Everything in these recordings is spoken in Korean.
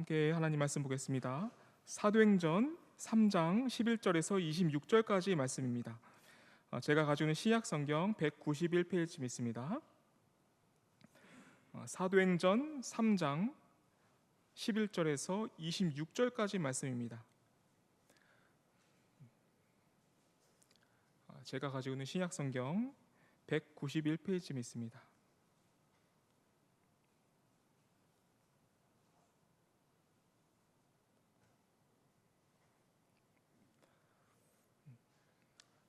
함께 하나님 말씀 보겠습니다. 사도행전 3장 11절에서 26절까지 말씀입니다. 제가 가지고 있는 신약 성경 191페이지 있습니다. 사도행전 3장 11절에서 26절까지 말씀입니다. 제가 가지고 있는 신약 성경 191페이지 있습니다.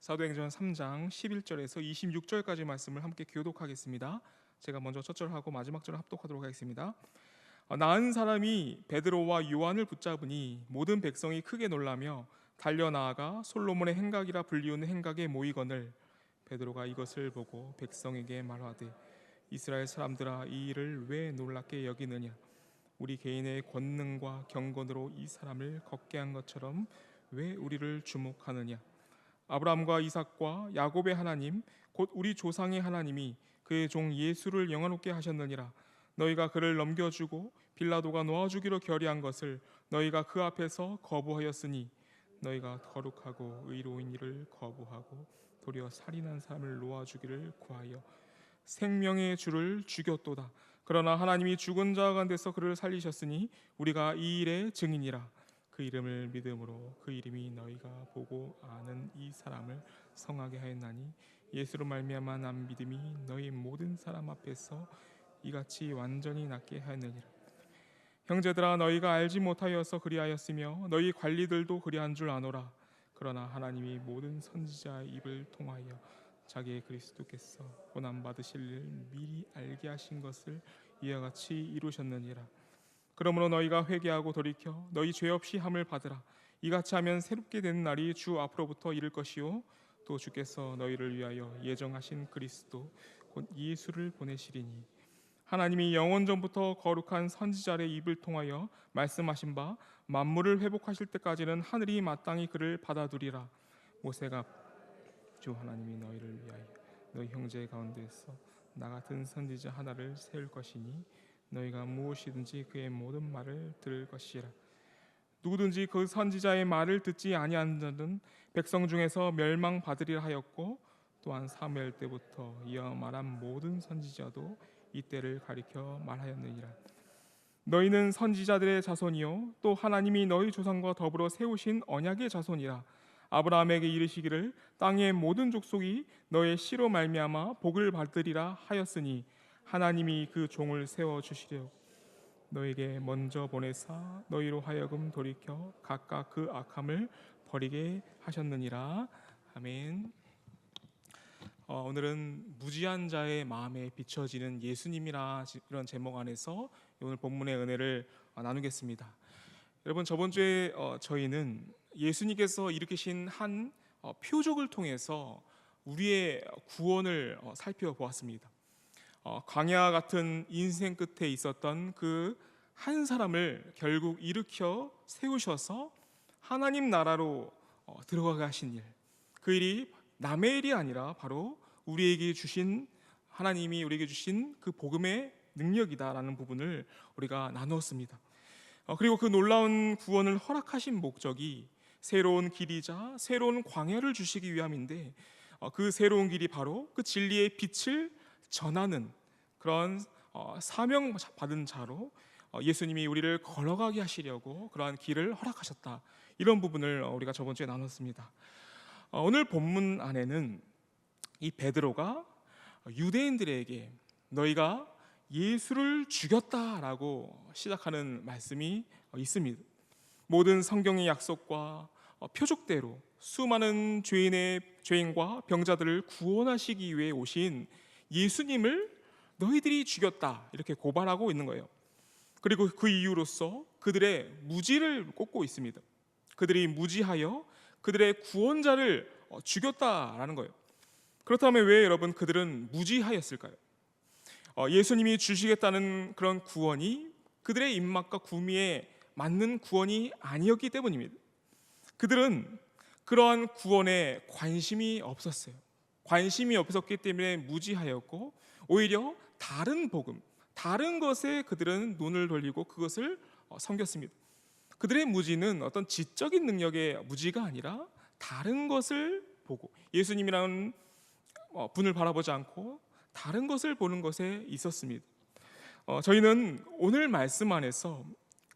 사도행전 3장 11절에서 26절까지 말씀을 함께 교독하겠습니다. 제가 먼저 첫 절하고 마지막 절을 합독하도록 하겠습니다. 나은 사람이 베드로와 요한을 붙잡으니 모든 백성이 크게 놀라며 달려나아가 솔로몬의 행각이라 불리우는 행각에 모이거늘 베드로가 이것을 보고 백성에게 말하되 이스라엘 사람들아 이 일을 왜 놀랍게 여기느냐 우리 개인의 권능과 경건으로 이 사람을 걷게 한 것처럼 왜 우리를 주목하느냐 아브라함과 이삭과 야곱의 하나님 곧 우리 조상의 하나님이 그의 종 예수를 영원롭게 하셨느니라. 너희가 그를 넘겨주고 빌라도가 놓아주기로 결의한 것을 너희가 그 앞에서 거부하였으니 너희가 거룩하고 의로운 일을 거부하고 도리어 살인한 사람을 놓아주기를 구하여 생명의 주를 죽였도다. 그러나 하나님이 죽은 자 가운데서 그를 살리셨으니 우리가 이 일의 증인이라. 그 이름을 믿음으로 그 이름이 너희가 보고 아는 이 사람을 성하게 하였나니 예수로 말미암아 난 믿음이 너희 모든 사람 앞에서 이같이 완전히 낫게 하였느니라. 형제들아 너희가 알지 못하여서 그리하였으며 너희 관리들도 그리한 줄 아노라. 그러나 하나님이 모든 선지자의 입을 통하여 자기의 그리스도께서 고난 받으실 일을 미리 알게 하신 것을 이와 같이 이루셨느니라. 그러므로 너희가 회개하고 돌이켜 너희 죄 없이 함을 받으라. 이같이 하면 새롭게 되는 날이 주 앞으로부터 이를 것이요 또 주께서 너희를 위하여 예정하신 그리스도 곧 예수를 보내시리니 하나님이 영원 전부터 거룩한 선지자의 입을 통하여 말씀하신 바 만물을 회복하실 때까지는 하늘이 마땅히 그를 받아두리라. 모세가 주 하나님이 너희를 위하여 너희 형제 가운데서 나 같은 선지자 하나를 세울 것이니 너희가 무엇이든지 그의 모든 말을 들을 것이라. 누구든지 그 선지자의 말을 듣지 아니한 자는 백성 중에서 멸망받으리라 하였고 또한 사무엘 때부터 이어 말한 모든 선지자도 이때를 가리켜 말하였느니라. 너희는 선지자들의 자손이요 또 하나님이 너희 조상과 더불어 세우신 언약의 자손이라. 아브라함에게 이르시기를 땅의 모든 족속이 너의 씨로 말미암아 복을 받으리라 하였으니 하나님이 그 종을 세워주시려 너에게 먼저 보내사 너희로 하여금 돌이켜 각각 그 악함을 버리게 하셨느니라. 아멘. 오늘은 무지한 자의 마음에 비춰지는 예수님이라 이런 제목 안에서 오늘 본문의 은혜를 나누겠습니다. 여러분 저번 주에 저희는 예수님께서 일으키신 한 표적을 통해서 우리의 구원을 살펴보았습니다. 광야 같은 인생 끝에 있었던 그 한 사람을 결국 일으켜 세우셔서 하나님 나라로 들어가게 하신 일, 그 일이 남의 일이 아니라 바로 우리에게 주신 하나님이 우리에게 주신 그 복음의 능력이다라는 부분을 우리가 나누었습니다. 그리고 그 놀라운 구원을 허락하신 목적이 새로운 길이자 새로운 광야를 주시기 위함인데 그 새로운 길이 바로 그 진리의 빛을 전하는 그런 사명 받은 자로 예수님이 우리를 걸어가게 하시려고 그러한 길을 허락하셨다. 이런 부분을 우리가 저번 주에 나눴습니다. 오늘 본문 안에는 이 베드로가 유대인들에게 너희가 예수를 죽였다라고 시작하는 말씀이 있습니다. 모든 성경의 약속과 표적대로 수많은 죄인과 병자들을 구원하시기 위해 오신 예수님을 너희들이 죽였다 이렇게 고발하고 있는 거예요. 그리고 그 이유로서 그들의 무지를 꼽고 있습니다. 그들이 무지하여 그들의 구원자를 죽였다라는 거예요. 그렇다면 왜 여러분 그들은 무지하였을까요? 예수님이 주시겠다는 그런 구원이 그들의 입맛과 구미에 맞는 구원이 아니었기 때문입니다. 그들은 그러한 구원에 관심이 없었어요. 관심이 없었기 때문에 무지하였고 오히려 다른 복음, 다른 것에 그들은 눈을 돌리고 그것을 섬겼습니다. 그들의 무지는 어떤 지적인 능력의 무지가 아니라 다른 것을 보고 예수님이라는 분을 바라보지 않고 다른 것을 보는 것에 있었습니다. 저희는 오늘 말씀 안에서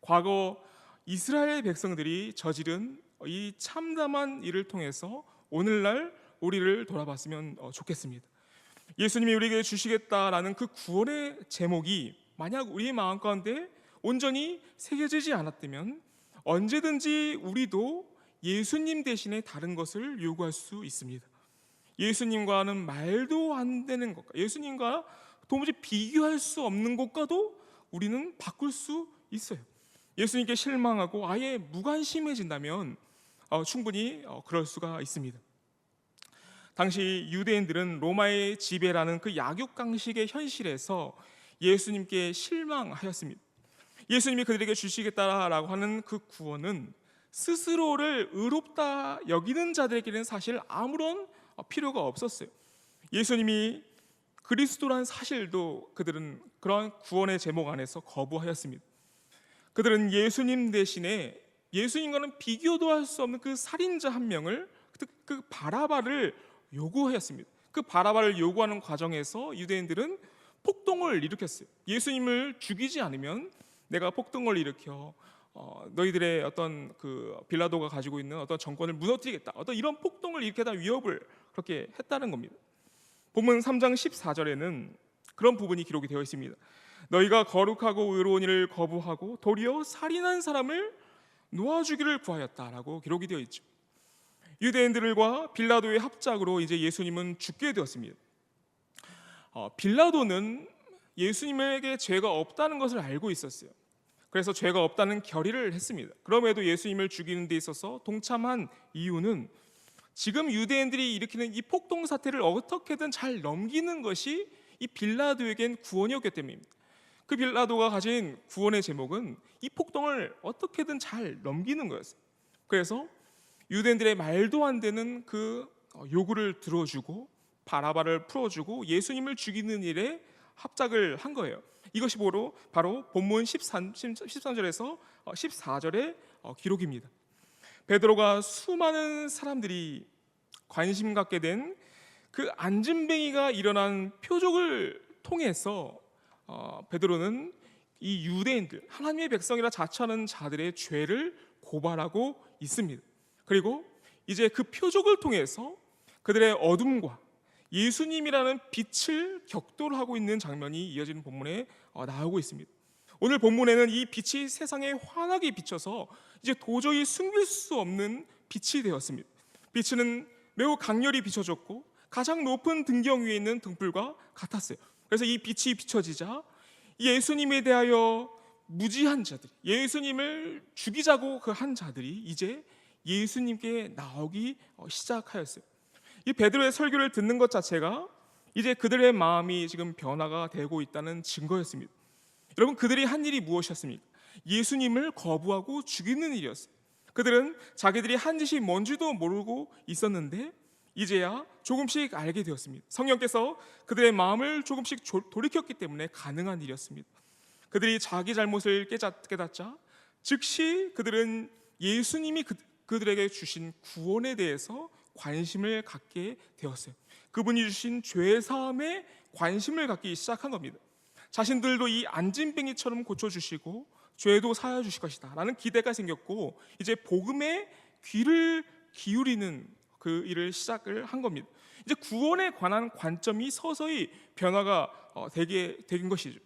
과거 이스라엘 백성들이 저지른 이 참담한 일을 통해서 오늘날 우리를 돌아봤으면 좋겠습니다. 예수님이 우리에게 주시겠다라는 그 구원의 제목이 만약 우리의 마음 가운데 온전히 새겨지지 않았다면 언제든지 우리도 예수님 대신에 다른 것을 요구할 수 있습니다. 예수님과는 말도 안 되는 것과 예수님과 도무지 비교할 수 없는 것과도 우리는 바꿀 수 있어요. 예수님께 실망하고 아예 무관심해진다면 충분히 그럴 수가 있습니다. 당시 유대인들은 로마의 지배라는 그 약육강식의 현실에서 예수님께 실망하였습니다. 예수님이 그들에게 주시겠다라고 하는 그 구원은 스스로를 의롭다 여기는 자들에게는 사실 아무런 필요가 없었어요. 예수님이 그리스도란 사실도 그들은 그러한 구원의 제목 안에서 거부하였습니다. 그들은 예수님 대신에 예수님과는 비교도 할 수 없는 그 살인자 한 명을, 그 바라바를 요구하였습니다. 그 바라바를 요구하는 과정에서 유대인들은 폭동을 일으켰어요. 예수님을 죽이지 않으면 내가 폭동을 일으켜 너희들의 어떤 그 빌라도가 가지고 있는 어떤 정권을 무너뜨리겠다, 어떤 이런 폭동을 일으키다 위협을 그렇게 했다는 겁니다. 본문 3장 14절에는 그런 부분이 기록이 되어 있습니다. 너희가 거룩하고 의로운 일을 거부하고 도리어 살인한 사람을 놓아주기를 구하였다라고 기록이 되어 있죠. 유대인들과 빌라도의 합작으로 이제 예수님은 죽게 되었습니다. 빌라도는 예수님에게 죄가 없다는 것을 알고 있었어요. 그래서 죄가 없다는 결의를 했습니다. 그럼에도 예수님을 죽이는 데 있어서 동참한 이유는 지금 유대인들이 일으키는 이 폭동 사태를 어떻게든 잘 넘기는 것이 이 빌라도에겐 구원이었기 때문입니다. 그 빌라도가 가진 구원의 제목은 이 폭동을 어떻게든 잘 넘기는 거였어요. 그래서 유대인들의 말도 안 되는 그 요구를 들어주고 바라바를 풀어주고 예수님을 죽이는 일에 합작을 한 거예요. 이것이 바로 본문 13절에서 14절의 기록입니다. 베드로가 수많은 사람들이 관심 갖게 된 그 안진뱅이가 일어난 표적을 통해서 베드로는 이 유대인들, 하나님의 백성이라 자처하는 자들의 죄를 고발하고 있습니다. 그리고 이제 그 표적을 통해서 그들의 어둠과 예수님이라는 빛을 격돌하고 있는 장면이 이어지는 본문에 나오고 있습니다. 오늘 본문에는 이 빛이 세상에 환하게 비쳐서 이제 도저히 숨길 수 없는 빛이 되었습니다. 빛은 매우 강렬히 비춰졌고 가장 높은 등경 위에 있는 등불과 같았어요. 그래서 이 빛이 비춰지자 예수님에 대하여 무지한 자들, 예수님을 죽이자고 그 한 자들이 이제 예수님께 나오기 시작하였어요. 이 베드로의 설교를 듣는 것 자체가 이제 그들의 마음이 지금 변화가 되고 있다는 증거였습니다. 여러분, 그들이 한 일이 무엇이었습니까? 예수님을 거부하고 죽이는 일이었어요. 그들은 자기들이 한 짓이 뭔지도 모르고 있었는데 이제야 조금씩 알게 되었습니다. 성령께서 그들의 마음을 조금씩 돌이켰기 때문에 가능한 일이었습니다. 그들이 자기 잘못을 깨닫자 즉시 그들은 예수님이 그들에게 주신 구원에 대해서 관심을 갖게 되었어요. 그분이 주신 죄 사함에 관심을 갖기 시작한 겁니다. 자신들도 이 안진뱅이처럼 고쳐주시고 죄도 사여 주실 것이다 라는 기대가 생겼고 이제 복음에 귀를 기울이는 그 일을 시작을 한 겁니다. 이제 구원에 관한 관점이 서서히 변화가 되게 된 것이죠.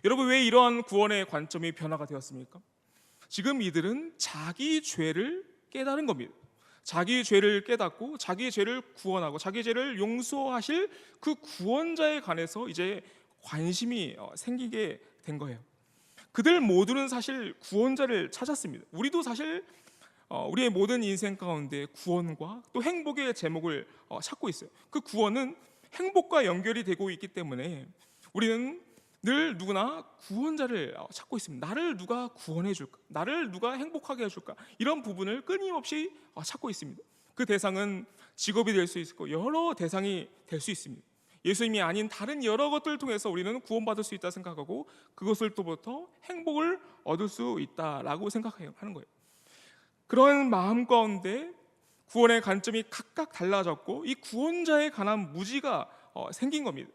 여러분, 왜 이러한 구원의 관점이 변화가 되었습니까? 지금 이들은 자기 죄를 깨달은 겁니다. 자기 죄를 깨닫고 자기 죄를 구원하고 자기 죄를 용서하실 그 구원자에 관해서 이제 관심이 생기게 된 거예요. 그들 모두는 사실 구원자를 찾았습니다. 우리도 사실 우리의 모든 인생 가운데 구원과 또 행복의 제목을 찾고 있어요. 그 구원은 행복과 연결이 되고 있기 때문에 우리는 늘 누구나 구원자를 찾고 있습니다. 나를 누가 구원해 줄까? 나를 누가 행복하게 해줄까? 이런 부분을 끊임없이 찾고 있습니다. 그 대상은 직업이 될 수 있고 여러 대상이 될 수 있습니다. 예수님이 아닌 다른 여러 것들을 통해서 우리는 구원받을 수 있다 생각하고 그것을로부터 행복을 얻을 수 있다라고 생각하는 거예요. 그런 마음 가운데 구원의 관점이 각각 달라졌고 이 구원자에 관한 무지가 생긴 겁니다.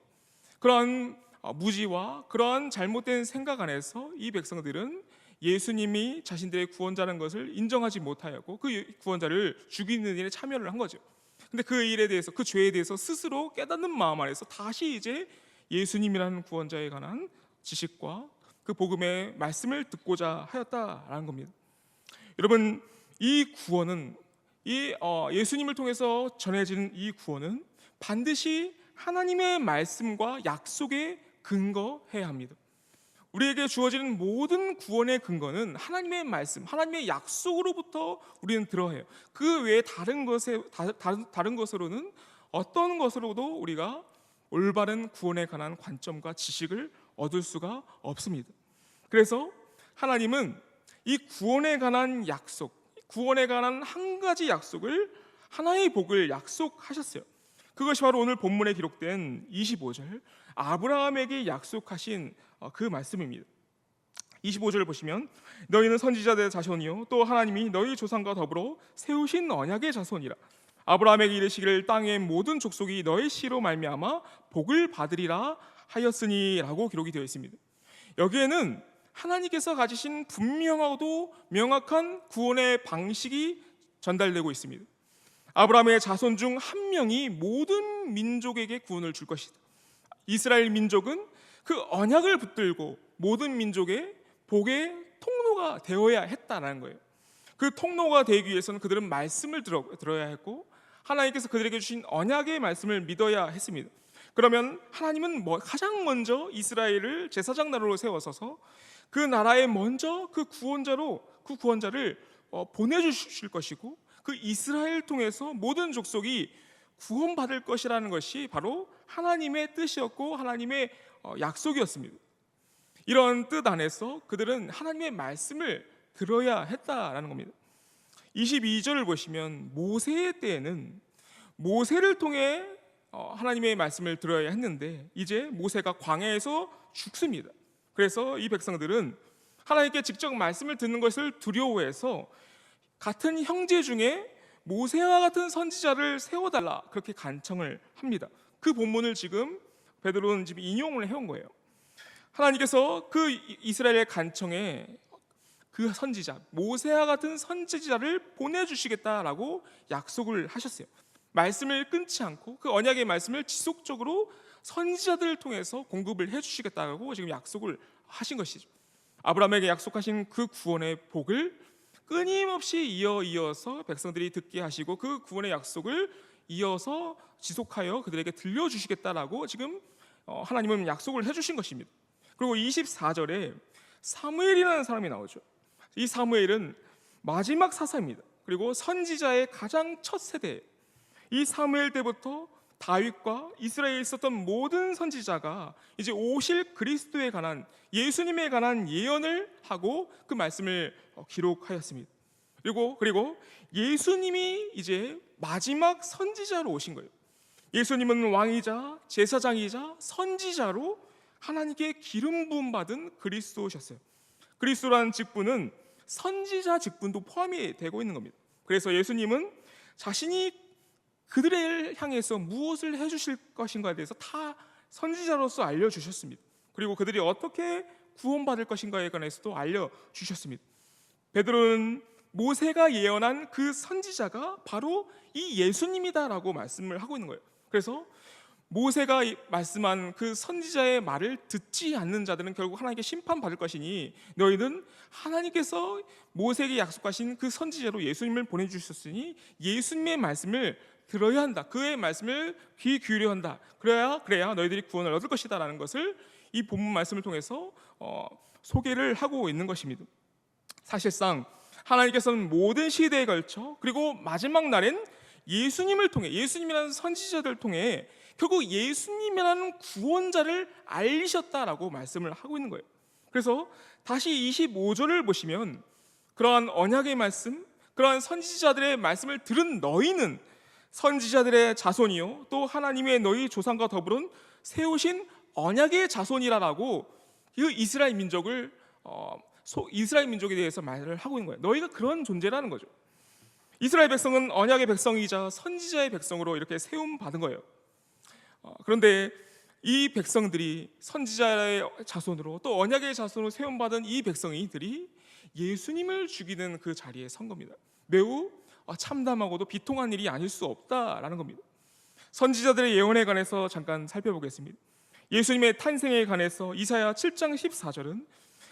그런 무지와 그러한 잘못된 생각 안에서 이 백성들은 예수님이 자신들의 구원자라는 것을 인정하지 못하였고 그 구원자를 죽이는 일에 참여를 한 거죠. 근데 그 일에 대해서, 그 죄에 대해서 스스로 깨닫는 마음 안에서 다시 이제 예수님이라는 구원자에 관한 지식과 그 복음의 말씀을 듣고자 하였다라는 겁니다. 여러분, 이 구원은 예수님을 통해서 전해지는 이 구원은 반드시 하나님의 말씀과 약속에 근거해야 합니다. 우리에게 주어지는 모든 구원의 근거는 하나님의 말씀, 하나님의 약속으로부터 우리는 들어야 해요. 그 외에 다른 것으로는 어떤 것으로도 우리가 올바른 구원에 관한 관점과 지식을 얻을 수가 없습니다. 그래서 하나님은 이 구원에 관한 약속, 구원에 관한 한 가지 약속을, 하나의 복을 약속하셨어요. 그것이 바로 오늘 본문에 기록된 25절 아브라함에게 약속하신 그 말씀입니다. 25절을 보시면 너희는 선지자들의 자손이요 또 하나님이 너희 조상과 더불어 세우신 언약의 자손이라. 아브라함에게 이르시기를 땅의 모든 족속이 너희 씨로 말미암아 복을 받으리라 하였으니라고 기록이 되어 있습니다. 여기에는 하나님께서 가지신 분명하고도 명확한 구원의 방식이 전달되고 있습니다. 아브라함의 자손 중 한 명이 모든 민족에게 구원을 줄 것이다. 이스라엘 민족은 그 언약을 붙들고 모든 민족의 복의 통로가 되어야 했다는 거예요. 그 통로가 되기 위해서는 그들은 말씀을 들어야 했고 하나님께서 그들에게 주신 언약의 말씀을 믿어야 했습니다. 그러면 하나님은 가장 먼저 이스라엘을 제사장 나라로 세워서서 그 나라에 먼저 그 구원자를 보내주실 것이고 그 이스라엘 통해서 모든 족속이 구원받을 것이라는 것이 바로 하나님의 뜻이었고 하나님의 약속이었습니다. 이런 뜻 안에서 그들은 하나님의 말씀을 들어야 했다라는 겁니다. 22절을 보시면 모세의 때에는 모세를 통해 하나님의 말씀을 들어야 했는데 이제 모세가 광야에서 죽습니다. 그래서 이 백성들은 하나님께 직접 말씀을 듣는 것을 두려워해서 같은 형제 중에 모세와 같은 선지자를 세워달라 그렇게 간청을 합니다. 그 본문을 지금 베드로는 지금 인용을 해온 거예요. 하나님께서 그 이스라엘의 간청에 그 선지자 모세와 같은 선지자를 보내주시겠다라고 약속을 하셨어요. 말씀을 끊지 않고 그 언약의 말씀을 지속적으로 선지자들을 통해서 공급을 해주시겠다고 지금 약속을 하신 것이죠. 아브라함에게 약속하신 그 구원의 복을 끊임없이 이어서 백성들이 듣게 하시고 그 구원의 약속을 이어서 지속하여 그들에게 들려주시겠다라고 지금 하나님은 약속을 해주신 것입니다. 그리고 24절에 사무엘이라는 사람이 나오죠. 이 사무엘은 마지막 사사입니다. 그리고 선지자의 가장 첫 세대예요. 이 사무엘 때부터 다윗과 이스라엘에 있었던 모든 선지자가 이제 오실 그리스도에 관한 예수님에 관한 예언을 하고 그 말씀을 기록하였습니다. 그리고 예수님이 이제 마지막 선지자로 오신 거예요. 예수님은 왕이자 제사장이자 선지자로 하나님께 기름 부음 받은 그리스도셨어요. 그리스도라는 직분은 선지자 직분도 포함이 되고 있는 겁니다. 그래서 예수님은 자신이 그들을 향해서 무엇을 해주실 것인가에 대해서 다 선지자로서 알려주셨습니다. 그리고 그들이 어떻게 구원받을 것인가에 관해서도 알려주셨습니다. 베드로는 모세가 예언한 그 선지자가 바로 이 예수님이다라고 말씀을 하고 있는 거예요. 그래서 모세가 말씀한 그 선지자의 말을 듣지 않는 자들은 결국 하나님께 심판받을 것이니 너희는 하나님께서 모세에게 약속하신 그 선지자로 예수님을 보내주셨으니 예수님의 말씀을 들어야 한다. 그의 말씀을 귀 기울여야 한다. 그래야 너희들이 구원을 얻을 것이다 라는 것을 이 본문 말씀을 통해서 소개를 하고 있는 것입니다. 사실상 하나님께서는 모든 시대에 걸쳐 그리고 마지막 날엔 예수님을 통해 예수님이라는 선지자들을 통해 결국 예수님이라는 구원자를 알리셨다라고 말씀을 하고 있는 거예요. 그래서 다시 25절을 보시면 그러한 언약의 말씀, 그러한 선지자들의 말씀을 들은 너희는 선지자들의 자손이요 또 하나님의 너희 조상과 더불은 세우신 언약의 자손이라라고 그 이스라엘 민족을 이스라엘 민족에 대해서 말을 하고 있는 거예요. 너희가 그런 존재라는 거죠. 이스라엘 백성은 언약의 백성이자 선지자의 백성으로 이렇게 세움 받은 거예요. 그런데 이 백성들이 선지자의 자손으로 또 언약의 자손으로 세움 받은 이 백성이들이 예수님을 죽이는 그 자리에 선 겁니다. 매우 참담하고도 비통한 일이 아닐 수 없다라는 겁니다. 선지자들의 예언에 관해서 잠깐 살펴보겠습니다. 예수님의 탄생에 관해서 이사야 7장 14절은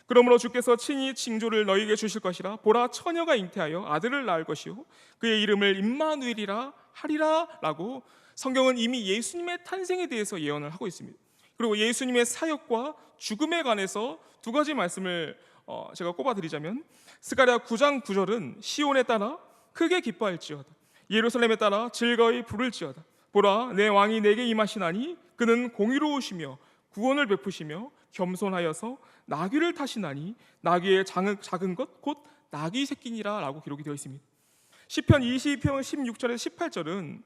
그러므로 주께서 친히 징조를 너희에게 주실 것이라 보라 처녀가 잉태하여 아들을 낳을 것이요 그의 이름을 임마누엘이라 하리라 라고 성경은 이미 예수님의 탄생에 대해서 예언을 하고 있습니다. 그리고 예수님의 사역과 죽음에 관해서 두 가지 말씀을 제가 꼽아드리자면 스가랴 9장 9절은 시온에 따라 크게 기뻐할지어다 예루살렘에 따라 즐거이 부를지어다 보라 내 왕이 내게 임하시나니 그는 공의로우시며 구원을 베푸시며 겸손하여서 나귀를 타시나니 나귀의 작은 것 곧 나귀 새끼니라 라고 기록이 되어 있습니다. 시편 22편 16절에서 18절은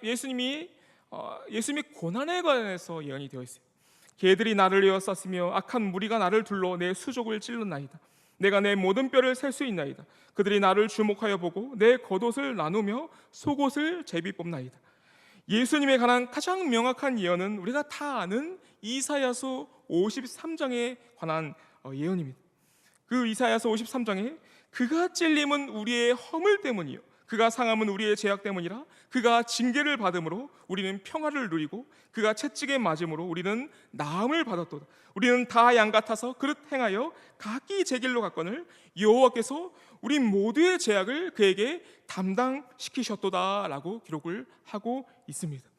예수님이 고난에 관해서 예언이 되어 있어요. 개들이 나를 에워쌌으며 악한 무리가 나를 둘러 내 수족을 찔렀나이다. 내가 내 모든 뼈를 셀 수 있나이다. 그들이 나를 주목하여 보고 내 겉옷을 나누며 속옷을 제비 뽑나이다. 예수님에 관한 가장 명확한 예언은 우리가 다 아는 이사야서 53장에 관한 예언입니다. 그 이사야서 53장에 그가 찔림은 우리의 허물 때문이요 그가 상함은 우리의 죄악 때문이라 그가 징계를 받음으로 우리는 평화를 누리고 그가 채찍에 맞음으로 우리는 나음을 받았도다. 우리는 다 양 같아서 그릇 행하여 각기 제 길로 갔거늘 여호와께서 우리 모두의 죄악을 그에게 담당시키셨도다 라고 기록을 하고 있습니다.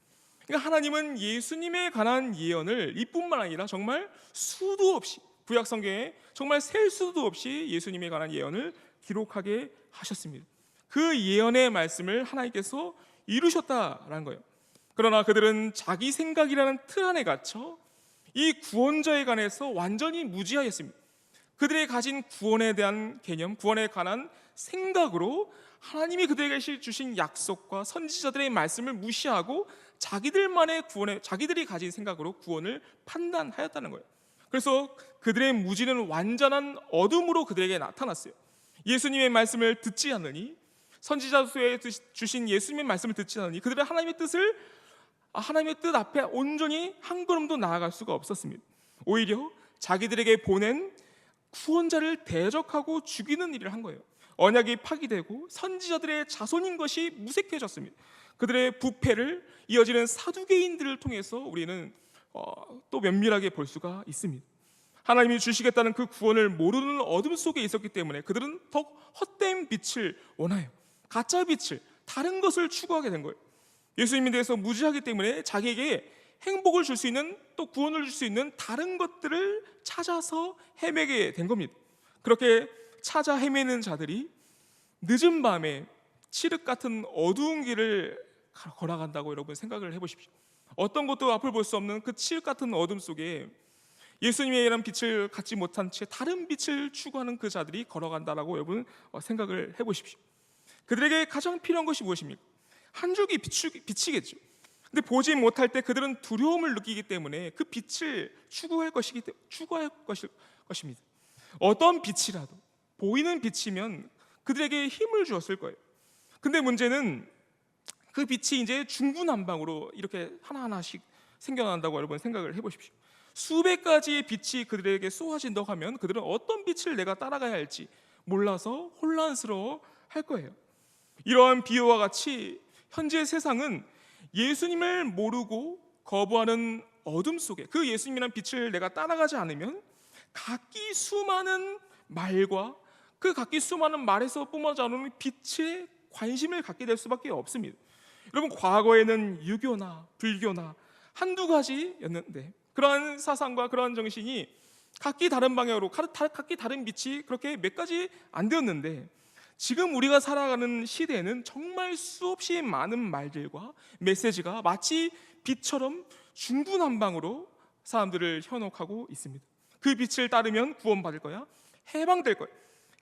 그러니까 하나님은 예수님에 관한 예언을 이뿐만 아니라 정말 수도 없이 구약 성경에 정말 셀 수도 없이 예수님에 관한 예언을 기록하게 하셨습니다. 그 예언의 말씀을 하나님께서 이루셨다라는 거예요. 그러나 그들은 자기 생각이라는 틀 안에 갇혀 이 구원자에 관해서 완전히 무지하였습니다. 그들이 가진 구원에 대한 개념, 구원에 관한 생각으로 하나님이 그들에게 주신 약속과 선지자들의 말씀을 무시하고 자기들이 가진 생각으로 구원을 판단하였다는 거예요. 그래서 그들의 무지는 완전한 어둠으로 그들에게 나타났어요. 예수님의 말씀을 듣지 않으니, 선지자서에 주신 예수님의 말씀을 듣지 않으니 그들은 하나님의 뜻 앞에 온전히 한 걸음도 나아갈 수가 없었습니다. 오히려 자기들에게 보낸 구원자를 대적하고 죽이는 일을 한 거예요. 언약이 파기되고 선지자들의 자손인 것이 무색해졌습니다. 그들의 부패를 이어지는 사두개인들을 통해서 우리는 또 면밀하게 볼 수가 있습니다. 하나님이 주시겠다는 그 구원을 모르는 어둠 속에 있었기 때문에 그들은 더욱 헛된 빛을 원하여 가짜 빛을, 다른 것을 추구하게 된 거예요. 예수님에 대해서 무지하기 때문에 자기에게 행복을 줄 수 있는, 또 구원을 줄 수 있는 다른 것들을 찾아서 헤매게 된 겁니다. 그렇게 찾아 헤매는 자들이 늦은 밤에 칠흑 같은 어두운 길을 걸어간다고 여러분 생각을 해보십시오. 어떤 것도 앞을 볼 수 없는 그 칠흑 같은 어둠 속에 예수님의 이런 빛을 갖지 못한 채 다른 빛을 추구하는 그 자들이 걸어간다라고 여러분 생각을 해보십시오. 그들에게 가장 필요한 것이 무엇입니까? 한 줄기 빛이겠죠. 근데 보지 못할 때 그들은 두려움을 느끼기 때문에 그 빛을 추구할 것입니다. 어떤 빛이라도 보이는 빛이면 그들에게 힘을 주었을 거예요. 근데 문제는 그 빛이 이제 중구난방으로 이렇게 하나하나씩 생겨난다고 여러분 생각을 해보십시오. 수백 가지의 빛이 그들에게 쏘아진다고 하면 그들은 어떤 빛을 내가 따라가야 할지 몰라서 혼란스러워 할 거예요. 이러한 비유와 같이 현재 세상은 예수님을 모르고 거부하는 어둠 속에 그 예수님이라는 빛을 내가 따라가지 않으면 각기 수많은 말과 그 각기 수많은 말에서 뿜어나오는 빛에 관심을 갖게 될 수밖에 없습니다. 여러분, 과거에는 유교나 불교나 한두 가지였는데 그러한 사상과 그러한 정신이 각기 다른 방향으로 각기 다른 빛이 그렇게 몇 가지 안 되었는데 지금 우리가 살아가는 시대에는 정말 수없이 많은 말들과 메시지가 마치 빛처럼 중구난방으로 사람들을 현혹하고 있습니다. 그 빛을 따르면 구원받을 거야, 해방될 거야,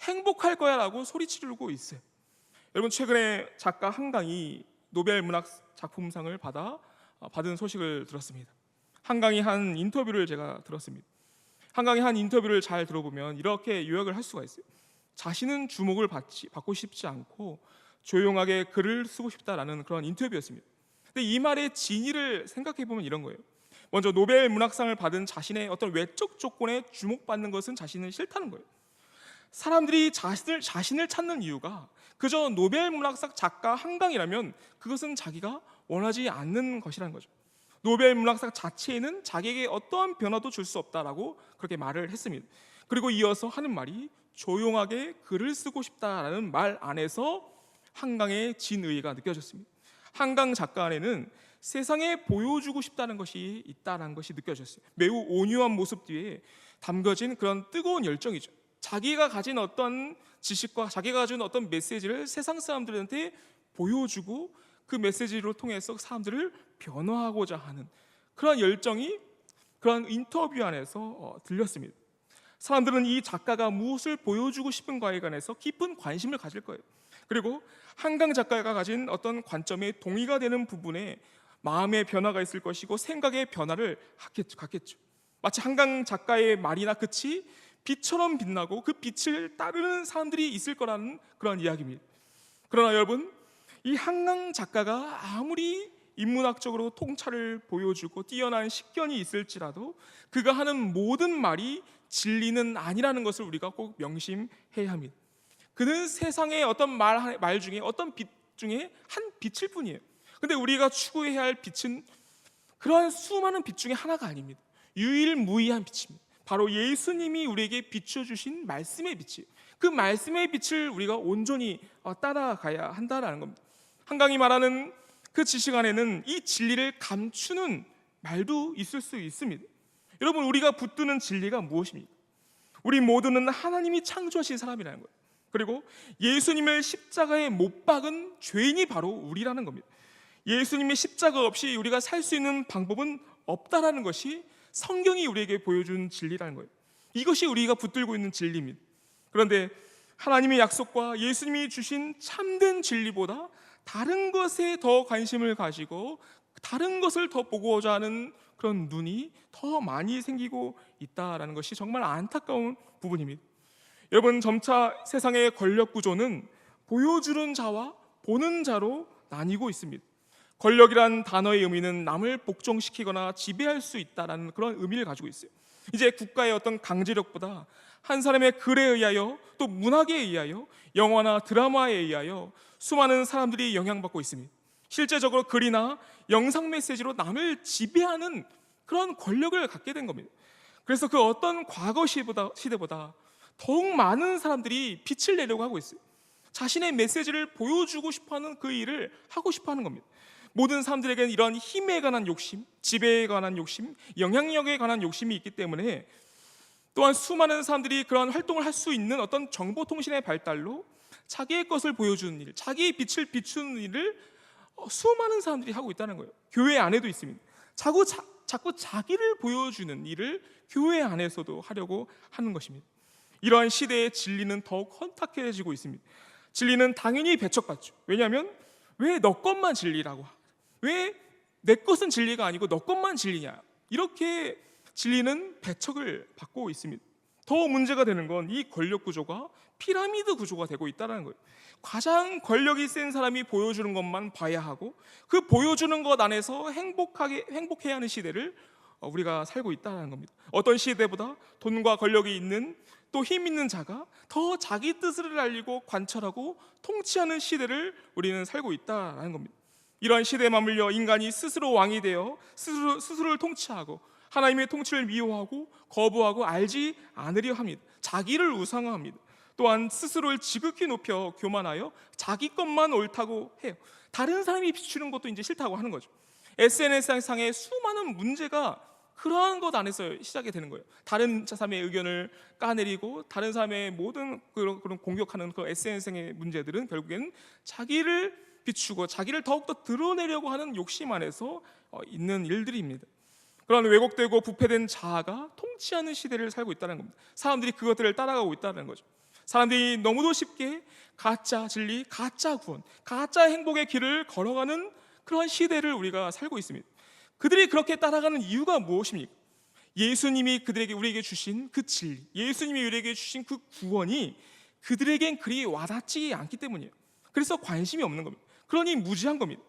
행복할 거야 라고 소리치르고 있어요. 여러분, 최근에 작가 한강이 노벨 문학 작품상을 받은 소식을 들었습니다. 한강의 한 인터뷰를 제가 들었습니다. 한강의 한 인터뷰를 잘 들어보면 이렇게 요약을 할 수가 있어요. 자신은 주목을 받고 싶지 않고 조용하게 글을 쓰고 싶다라는 그런 인터뷰였습니다. 근데 이 말의 진위를 생각해 보면 이런 거예요. 먼저 노벨 문학상을 받은 자신의 어떤 외적 조건에 주목받는 것은 자신은 싫다는 거예요. 사람들이 자신을 찾는 이유가 그저 노벨 문학상 작가 한강이라면 그것은 자기가 원하지 않는 것이라는 거죠. 노벨 문학상 자체에는 자기에게 어떠한 변화도 줄 수 없다라고 그렇게 말을 했습니다. 그리고 이어서 하는 말이 조용하게 글을 쓰고 싶다라는 말 안에서 한강의 진의가 느껴졌습니다. 한강 작가 안에는 세상에 보여주고 싶다는 것이 있다는 것이 느껴졌어요. 매우 온유한 모습 뒤에 담겨진 그런 뜨거운 열정이죠. 자기가 가진 어떤 지식과 자기가 가진 어떤 메시지를 세상 사람들한테 보여주고 그 메시지를 통해서 사람들을 변화하고자 하는 그런 열정이 그런 인터뷰 안에서 들렸습니다. 사람들은 이 작가가 무엇을 보여주고 싶은가에 관해서 깊은 관심을 가질 거예요. 그리고 한강 작가가 가진 어떤 관점에 동의가 되는 부분에 마음의 변화가 있을 것이고 생각의 변화를 갖겠죠. 마치 한강 작가의 말이나 끝이 빛처럼 빛나고 그 빛을 따르는 사람들이 있을 거라는 그런 이야기입니다. 그러나 여러분, 이 한강 작가가 아무리 인문학적으로 통찰을 보여주고 뛰어난 식견이 있을지라도 그가 하는 모든 말이 진리는 아니라는 것을 우리가 꼭 명심해야 합니다. 그는 세상의 어떤 말 중에 어떤 빛 중에 한 빛일 뿐이에요. 근데 우리가 추구해야 할 빛은 그러한 수많은 빛 중에 하나가 아닙니다. 유일무이한 빛입니다. 바로 예수님이 우리에게 비춰주신 말씀의 빛이에요. 그 말씀의 빛을 우리가 온전히 따라가야 한다는 겁니다. 한강이 말하는 그 지식 안에는 이 진리를 감추는 말도 있을 수 있습니다. 여러분, 우리가 붙드는 진리가 무엇입니까? 우리 모두는 하나님이 창조하신 사람이라는 거예요. 그리고 예수님을 십자가에 못 박은 죄인이 바로 우리라는 겁니다. 예수님의 십자가 없이 우리가 살 수 있는 방법은 없다라는 것이 성경이 우리에게 보여준 진리라는 거예요. 이것이 우리가 붙들고 있는 진리입니다. 그런데 하나님의 약속과 예수님이 주신 참된 진리보다 다른 것에 더 관심을 가지고 다른 것을 더 보고자 하는 그런 눈이 더 많이 생기고 있다라는 것이 정말 안타까운 부분입니다. 여러분, 점차 세상의 권력 구조는 보여주는 자와 보는 자로 나뉘고 있습니다. 권력이란 단어의 의미는 남을 복종시키거나 지배할 수 있다는 그런 의미를 가지고 있어요. 이제 국가의 어떤 강제력보다 한 사람의 글에 의하여 또 문학에 의하여 영화나 드라마에 의하여 수많은 사람들이 영향받고 있습니다. 실제적으로 글이나 영상 메시지로 남을 지배하는 그런 권력을 갖게 된 겁니다. 그래서 그 어떤 과거 시대보다 더욱 많은 사람들이 빛을 내려고 하고 있어요. 자신의 메시지를 보여주고 싶어하는 그 일을 하고 싶어하는 겁니다. 모든 사람들에게는 이런 힘에 관한 욕심, 지배에 관한 욕심, 영향력에 관한 욕심이 있기 때문에 또한 수많은 사람들이 그런 활동을 할 수 있는 어떤 정보통신의 발달로 자기의 것을 보여주는 일, 자기의 빛을 비추는 일을 수많은 사람들이 하고 있다는 거예요. 교회 안에도 있습니다. 자꾸 자기를 보여주는 일을 교회 안에서도 하려고 하는 것입니다. 이러한 시대의 진리는 더욱 혼탁해지고 있습니다. 진리는 당연히 배척받죠. 왜냐하면 왜 너 것만 진리라고, 왜 내 것은 진리가 아니고 너 것만 진리냐, 이렇게 진리는 배척을 받고 있습니다. 더 문제가 되는 건 이 권력 구조가 피라미드 구조가 되고 있다는 거예요. 가장 권력이 센 사람이 보여주는 것만 봐야 하고 그 보여주는 것 안에서 행복해야 하는 시대를 우리가 살고 있다는 겁니다. 어떤 시대보다 돈과 권력이 있는 또 힘 있는 자가 더 자기 뜻을 알리고 관철하고 통치하는 시대를 우리는 살고 있다는 겁니다. 이러한 시대에 맞물려 인간이 스스로 왕이 되어 스스로를 통치하고 하나님의 통치를 미워하고 거부하고 알지 않으려 합니다. 자기를 우상화합니다. 또한 스스로를 지극히 높여 교만하여 자기 것만 옳다고 해요. 다른 사람이 비추는 것도 이제 싫다고 하는 거죠. SNS상의 수많은 문제가 그러한 것 안에서 시작이 되는 거예요. 다른 사람의 의견을 까내리고 다른 사람의 모든 그런 공격하는 그 SNS의 문제들은 결국에는 자기를 비추고 자기를 더욱더 드러내려고 하는 욕심 안에서 있는 일들입니다. 그런 왜곡되고 부패된 자아가 통치하는 시대를 살고 있다는 겁니다. 사람들이 그것들을 따라가고 있다는 거죠. 사람들이 너무도 쉽게 가짜 진리, 가짜 구원, 가짜 행복의 길을 걸어가는 그러한 시대를 우리가 살고 있습니다. 그들이 그렇게 따라가는 이유가 무엇입니까? 예수님이 그들에게 우리에게 주신 그 진리, 예수님이 우리에게 주신 그 구원이 그들에겐 그리 와닿지 않기 때문이에요. 그래서 관심이 없는 겁니다. 그러니 무지한 겁니다.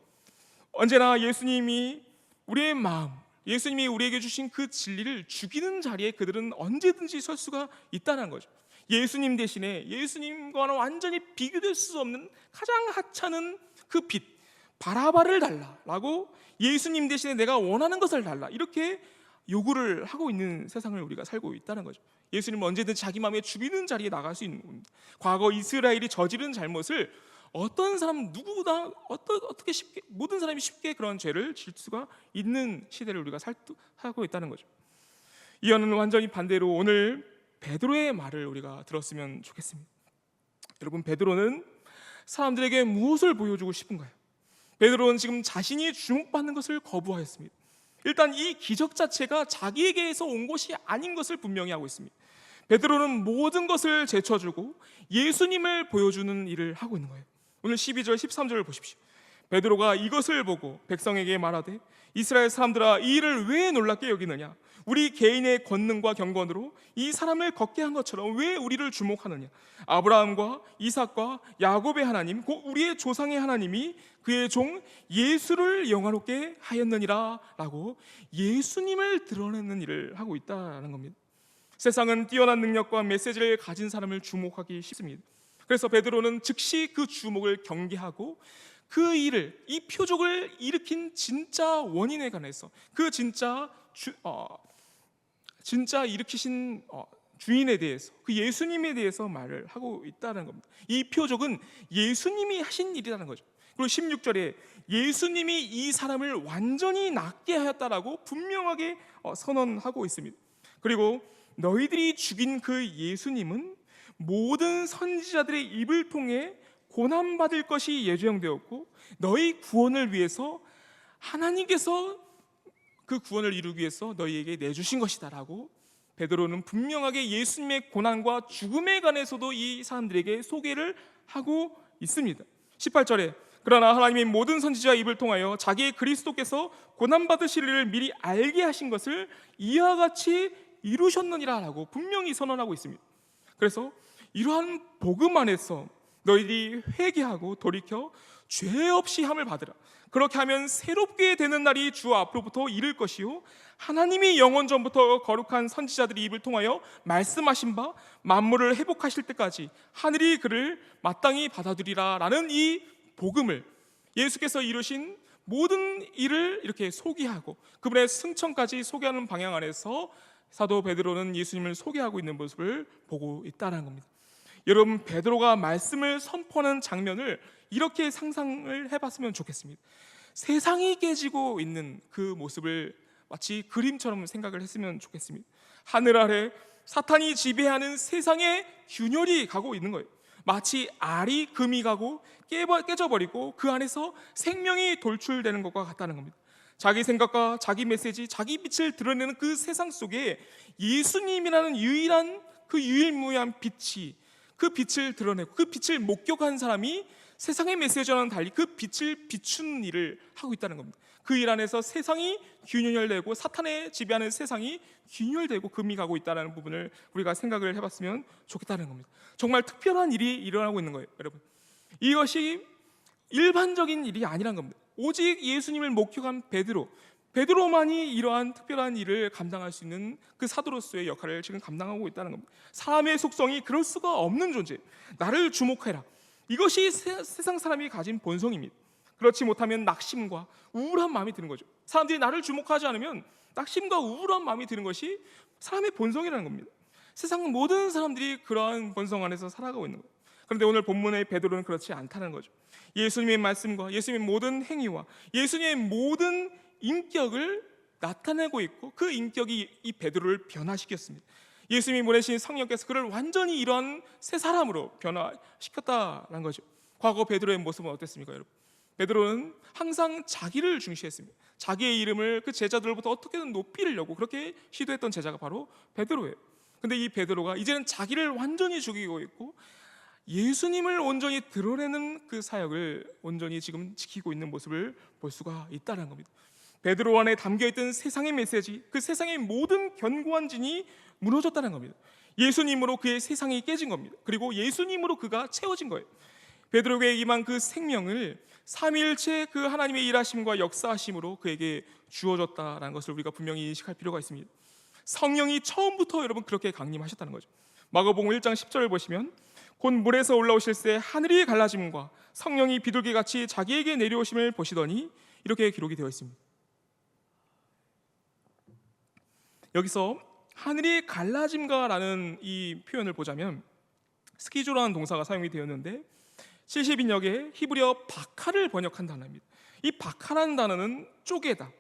언제나 예수님이 우리의 마음, 예수님이 우리에게 주신 그 진리를 죽이는 자리에 그들은 언제든지 설 수가 있다는 거죠. 예수님 대신에 예수님과는 완전히 비교될 수 없는 가장 하찮은 그 빛, 바라바를 달라라고, 예수님 대신에 내가 원하는 것을 달라, 이렇게 요구를 하고 있는 세상을 우리가 살고 있다는 거죠. 예수님은 언제든 자기 마음에 죽이는 자리에 나갈 수 있는 겁니다. 과거 이스라엘이 저지른 잘못을 어떤 사람 누구나 어떻게 쉽게, 모든 사람이 쉽게 그런 죄를 질 수가 있는 시대를 우리가 살고 있다는 거죠. 이와는 완전히 반대로 오늘 베드로의 말을 우리가 들었으면 좋겠습니다. 여러분, 베드로는 사람들에게 무엇을 보여주고 싶은가요? 베드로는 지금 자신이 주목받는 것을 거부하였습니다. 일단 이 기적 자체가 자기에게서 온 것이 아닌 것을 분명히 하고 있습니다. 베드로는 모든 것을 제쳐주고 예수님을 보여주는 일을 하고 있는 거예요. 오늘 12절 13절을 보십시오. 베드로가 이것을 보고 백성에게 말하되, 이스라엘 사람들아, 이 일을 왜 놀랍게 여기느냐? 우리 개인의 권능과 경건으로 이 사람을 걷게 한 것처럼 왜 우리를 주목하느냐? 아브라함과 이삭과 야곱의 하나님, 곧 우리의 조상의 하나님이 그의 종 예수를 영화롭게 하였느니라 라고 예수님을 드러내는 일을 하고 있다는 겁니다. 세상은 뛰어난 능력과 메시지를 가진 사람을 주목하기 쉽습니다. 그래서 베드로는 즉시 그 주목을 경계하고 그 일을, 이 표적을 일으킨 진짜 원인에 관해서, 그 진짜 일으키신 주인에 대해서, 그 예수님에 대해서 말을 하고 있다는 겁니다. 이 표적은 예수님이 하신 일이라는 거죠. 그리고 16절에 예수님이 이 사람을 완전히 낫게 하였다라고 분명하게 선언하고 있습니다. 그리고 너희들이 죽인 그 예수님은 모든 선지자들의 입을 통해 고난받을 것이 예정되었고 너희 구원을 위해서 하나님께서 그 구원을 이루기 위해서 너희에게 내주신 것이다 라고 베드로는 분명하게 예수님의 고난과 죽음에 관해서도 이 사람들에게 소개를 하고 있습니다. 18절에 그러나 하나님이 모든 선지자의 입을 통하여 자기의 그리스도께서 고난받으실 일을 미리 알게 하신 것을 이와 같이 이루셨느니라 라고 분명히 선언하고 있습니다. 그래서 이러한 복음 안에서 너희들이 회개하고 돌이켜 죄 없이 함을 받으라. 그렇게 하면 새롭게 되는 날이 주 앞으로부터 이를 것이요 하나님이 영원 전부터 거룩한 선지자들의 입을 통하여 말씀하신 바 만물을 회복하실 때까지 하늘이 그를 마땅히 받아들이라 라는 이 복음을, 예수께서 이루신 모든 일을 이렇게 소개하고 그분의 승천까지 소개하는 방향 안에서 사도 베드로는 예수님을 소개하고 있는 모습을 보고 있다는 겁니다. 여러분, 베드로가 말씀을 선포하는 장면을 이렇게 상상을 해봤으면 좋겠습니다. 세상이 깨지고 있는 그 모습을 마치 그림처럼 생각을 했으면 좋겠습니다. 하늘 아래 사탄이 지배하는 세상의 균열이 가고 있는 거예요. 마치 알이 금이 가고 깨져버리고 그 안에서 생명이 돌출되는 것과 같다는 겁니다. 자기 생각과 자기 메시지, 자기 빛을 드러내는 그 세상 속에 예수님이라는 유일무이한 빛이, 그 빛을 드러내고 그 빛을 목격한 사람이 세상의 메시지와는 달리 그 빛을 비추는 일을 하고 있다는 겁니다. 그 일 안에서 세상이 균열되고 사탄의 지배하는 세상이 균열되고 금이 가고 있다는 부분을 우리가 생각을 해봤으면 좋겠다는 겁니다. 정말 특별한 일이 일어나고 있는 거예요, 여러분. 이것이 일반적인 일이 아니란 겁니다. 오직 예수님을 목격한 베드로만이 이러한 특별한 일을 감당할 수 있는 그 사도로서의 역할을 지금 감당하고 있다는 겁니다. 사람의 속성이 그럴 수가 없는 존재, 나를 주목해라, 이것이 세상 사람이 가진 본성입니다. 그렇지 못하면 낙심과 우울한 마음이 드는 거죠. 사람들이 나를 주목하지 않으면 낙심과 우울한 마음이 드는 것이 사람의 본성이라는 겁니다. 세상 모든 사람들이 그러한 본성 안에서 살아가고 있는 거예요. 그런데 오늘 본문의 베드로는 그렇지 않다는 거죠. 예수님의 말씀과 예수님의 모든 행위와 예수님의 모든 인격을 나타내고 있고 그 인격이 이 베드로를 변화시켰습니다. 예수님이 보내신 성령께서 그를 완전히 이러한 새 사람으로 변화시켰다는 거죠. 과거 베드로의 모습은 어땠습니까, 여러분? 베드로는 항상 자기를 중시했습니다. 자기의 이름을 그 제자들로부터 어떻게든 높이려고 그렇게 시도했던 제자가 바로 베드로예요. 근데 이 베드로가 이제는 자기를 완전히 죽이고 있고 예수님을 온전히 드러내는 그 사역을 온전히 지금 지키고 있는 모습을 볼 수가 있다는 겁니다. 베드로 안에 담겨있던 세상의 메시지, 그 세상의 모든 견고한 진이 무너졌다는 겁니다. 예수님으로 그의 세상이 깨진 겁니다. 그리고 예수님으로 그가 채워진 거예요. 베드로에게 임한 그 생명을 삼위일체 그 하나님의 일하심과 역사하심으로 그에게 주어졌다는 것을 우리가 분명히 인식할 필요가 있습니다. 성령이 처음부터 여러분 그렇게 강림하셨다는 거죠. 마가복음 1장 10절을 보시면 곧 물에서 올라오실새 하늘이 갈라짐과 성령이 비둘기같이 자기에게 내려오심을 보시더니 이렇게 기록이 되어 있습니다. 여기서 하늘이 갈라짐과라는 이 표현을 보자면 스키조라는 동사가 사용이 되었는데 70인역에 히브리어 바카를 번역한 단어입니다. 이 바카라는 단어는 쪼개다,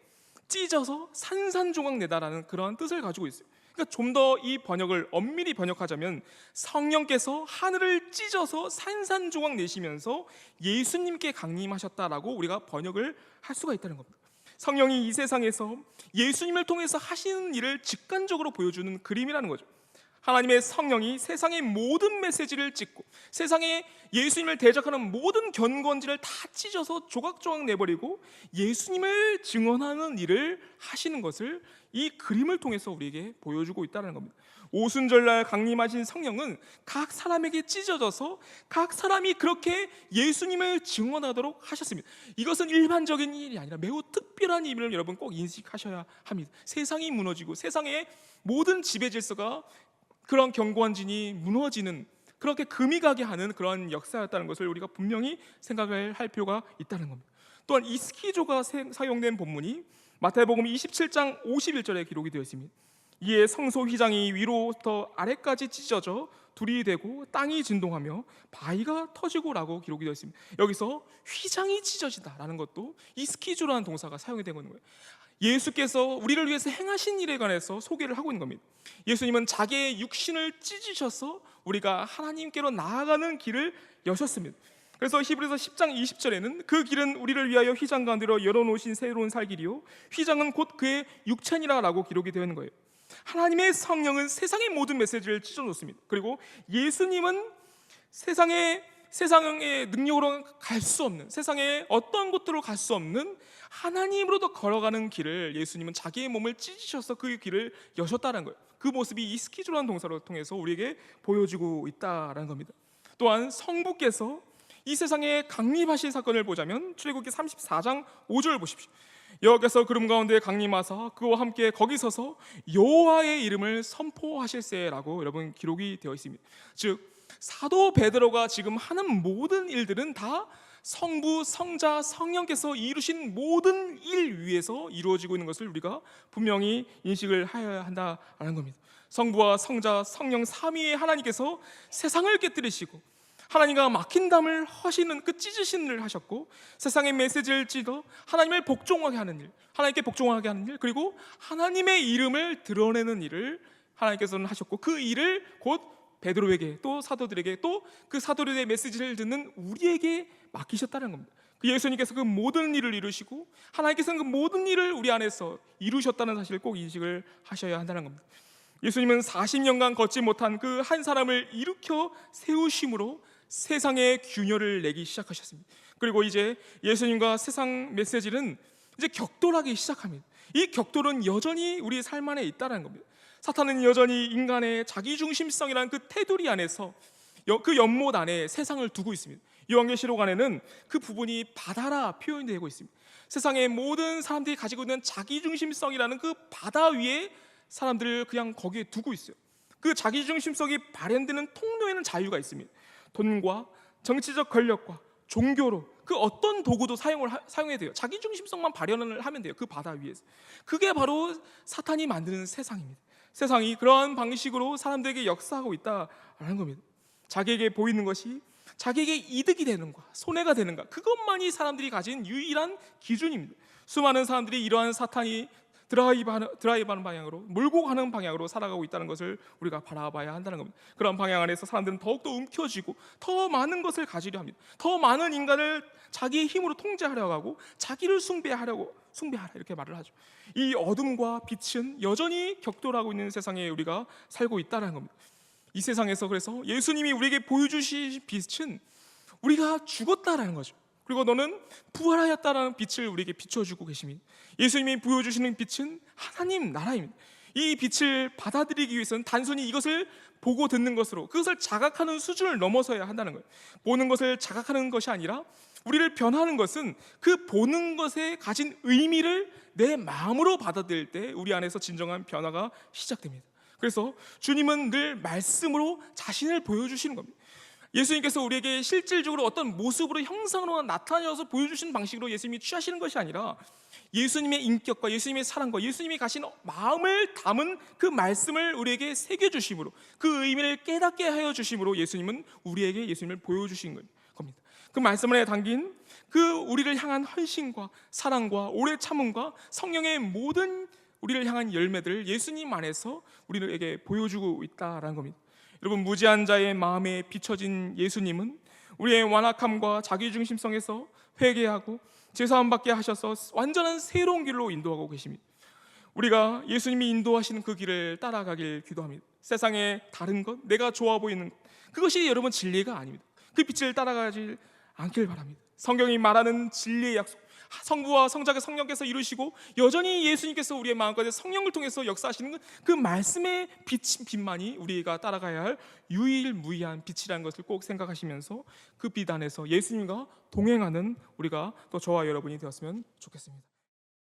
찢어서 산산조각 내다라는 그러한 뜻을 가지고 있어요. 그러니까 좀 더 이 번역을 엄밀히 번역하자면 성령께서 하늘을 찢어서 산산조각 내시면서 예수님께 강림하셨다라고 우리가 번역을 할 수가 있다는 겁니다. 성령이 이 세상에서 예수님을 통해서 하시는 일을 직관적으로 보여주는 그림이라는 거죠. 하나님의 성령이 세상의 모든 메시지를 찢고 세상에 예수님을 대적하는 모든 견고한지를 다 찢어서 조각조각 내버리고 예수님을 증언하는 일을 하시는 것을 이 그림을 통해서 우리에게 보여주고 있다는 겁니다. 오순절날 강림하신 성령은 각 사람에게 찢어져서 각 사람이 그렇게 예수님을 증언하도록 하셨습니다. 이것은 일반적인 일이 아니라 매우 특별한 의미를 여러분 꼭 인식하셔야 합니다. 세상이 무너지고 세상의 모든 지배 질서가 그런 견고한 진이 무너지는, 그렇게 금이 가게 하는 그런 역사였다는 것을 우리가 분명히 생각을 할 필요가 있다는 겁니다. 또한 이 스키조가 사용된 본문이 마태복음 27장 51절에 기록이 되어 있습니다. 이에 성소 휘장이 위로부터 아래까지 찢어져 둘이 되고 땅이 진동하며 바위가 터지고라고 기록이 되어 있습니다. 여기서 휘장이 찢어지다라는 것도 이 스키조라는 동사가 사용이 되는 거예요. 예수께서 우리를 위해서 행하신 일에 관해서 소개를 하고 있는 겁니다. 예수님은 자기의 육신을 찢으셔서 우리가 하나님께로 나아가는 길을 여셨습니다. 그래서 히브리서 10장 20절에는 그 길은 우리를 위하여 휘장 가운데로 열어놓으신 새로운 살 길이요 휘장은 곧 그의 육체니라 라고 기록이 되어 있는 거예요. 하나님의 성령은 세상의 모든 메시지를 찢어놓습니다. 그리고 예수님은 세상의 능력으로 갈 수 없는, 세상의 어떤 곳으로 갈 수 없는 하나님으로도 걸어가는 길을 예수님은 자기의 몸을 찢으셔서 그 길을 여셨다는 거예요. 그 모습이 이 스키조라는 동사를 통해서 우리에게 보여지고 있다는 겁니다. 또한 성부께서 이 세상에 강림하신 사건을 보자면 출애굽기 34장 5절 보십시오. 여호와께서 구름 가운데 강림하사 그와 함께 거기 서서 여호와의 이름을 선포하실세라고 여러분 기록이 되어 있습니다. 즉 사도 베드로가 지금 하는 모든 일들은 다 성부, 성자, 성령께서 이루신 모든 일 위에서 이루어지고 있는 것을 우리가 분명히 인식을 해야 한다는 겁니다. 성부와 성자, 성령 삼위의 하나님께서 세상을 깨뜨리시고 하나님과 막힌 담을 허시는 그 찢으신 일을 하셨고 세상의 메시지를 찢어 하나님을 복종하게 하는 일, 하나님께 복종하게 하는 일, 그리고 하나님의 이름을 드러내는 일을 하나님께서는 하셨고 그 일을 곧 베드로에게 또 사도들에게 또 그 사도들의 메시지를 듣는 우리에게 맡기셨다는 겁니다. 그 예수님께서 그 모든 일을 이루시고 하나님께서는 그 모든 일을 우리 안에서 이루셨다는 사실을 꼭 인식을 하셔야 한다는 겁니다. 예수님은 40년간 걷지 못한 그 한 사람을 일으켜 세우심으로 세상에 균열을 내기 시작하셨습니다. 그리고 이제 예수님과 세상 메시지는 이제 격돌하기 시작합니다. 이 격돌은 여전히 우리 삶 안에 있다는 겁니다. 사탄은 여전히 인간의 자기중심성이라는 그 테두리 안에서 그 연못 안에 세상을 두고 있습니다. 요한계시록 안에는 그 부분이 바다라 표현되고 있습니다. 세상의 모든 사람들이 가지고 있는 자기중심성이라는 그 바다 위에 사람들을 그냥 거기에 두고 있어요. 그 자기중심성이 발현되는 통로에는 자유가 있습니다. 돈과 정치적 권력과 종교로 그 어떤 도구도 사용해야 돼요. 자기중심성만 발현을 하면 돼요. 그 바다 위에서. 그게 바로 사탄이 만드는 세상입니다. 세상이 그러한 방식으로 사람들에게 역사하고 있다라는 겁니다. 자기에게 보이는 것이 자기에게 이득이 되는가 손해가 되는가 그것만이 사람들이 가진 유일한 기준입니다. 수많은 사람들이 이러한 사탄이 드라이브하는 방향으로, 몰고 가는 방향으로 살아가고 있다는 것을 우리가 바라봐야 한다는 겁니다. 그런 방향 안에서 사람들은 더욱더 움켜쥐고 더 많은 것을 가지려 합니다. 더 많은 인간을 자기의 힘으로 통제하려고 하고 자기를 숭배하라 이렇게 말을 하죠. 이 어둠과 빛은 여전히 격돌하고 있는 세상에 우리가 살고 있다는 겁니다. 이 세상에서 그래서 예수님이 우리에게 보여주신 빛은 우리가 죽었다라는 거죠. 그리고 너는 부활하였다라는 빛을 우리에게 비춰주고 계십니다. 예수님이 보여주시는 빛은 하나님 나라입니다. 이 빛을 받아들이기 위해서는 단순히 이것을 보고 듣는 것으로, 그것을 자각하는 수준을 넘어서야 한다는 거예요. 보는 것을 자각하는 것이 아니라 우리를 변하는 것은 그 보는 것에 가진 의미를 내 마음으로 받아들일 때 우리 안에서 진정한 변화가 시작됩니다. 그래서 주님은 늘 말씀으로 자신을 보여주시는 겁니다. 예수님께서 우리에게 실질적으로 어떤 모습으로, 형상으로 나타나셔서 보여주시는 방식으로 예수님이 취하시는 것이 아니라 예수님의 인격과 예수님의 사랑과 예수님이 가신 마음을 담은 그 말씀을 우리에게 새겨주심으로, 그 의미를 깨닫게 하여 주심으로 예수님은 우리에게 예수님을 보여주신 겁니다. 그 말씀 안에 담긴 그 우리를 향한 헌신과 사랑과 오래 참음과 성령의 모든 우리를 향한 열매들을 예수님 안에서 우리에게 보여주고 있다라는 겁니다. 여러분, 무지한 자의 마음에 비춰진 예수님은 우리의 완악함과 자기중심성에서 회개하고 제사함 받게 하셔서 완전한 새로운 길로 인도하고 계십니다. 우리가 예수님이 인도하시는 그 길을 따라가길 기도합니다. 세상의 다른 것, 내가 좋아 보이는 것, 그것이 여러분 진리가 아닙니다. 그 빛을 따라가지 않길 바랍니다. 성경이 말하는 진리의 약속, 성부와 성자가 성령께서 이루시고 여전히 예수님께서 우리의 마음까지 성령을 통해서 역사하시는 그 말씀의 빛만이 우리가 따라가야 할 유일무이한 빛이라는 것을 꼭 생각하시면서 그 빛 안에서 예수님과 동행하는 우리가 또 저와 여러분이 되었으면 좋겠습니다.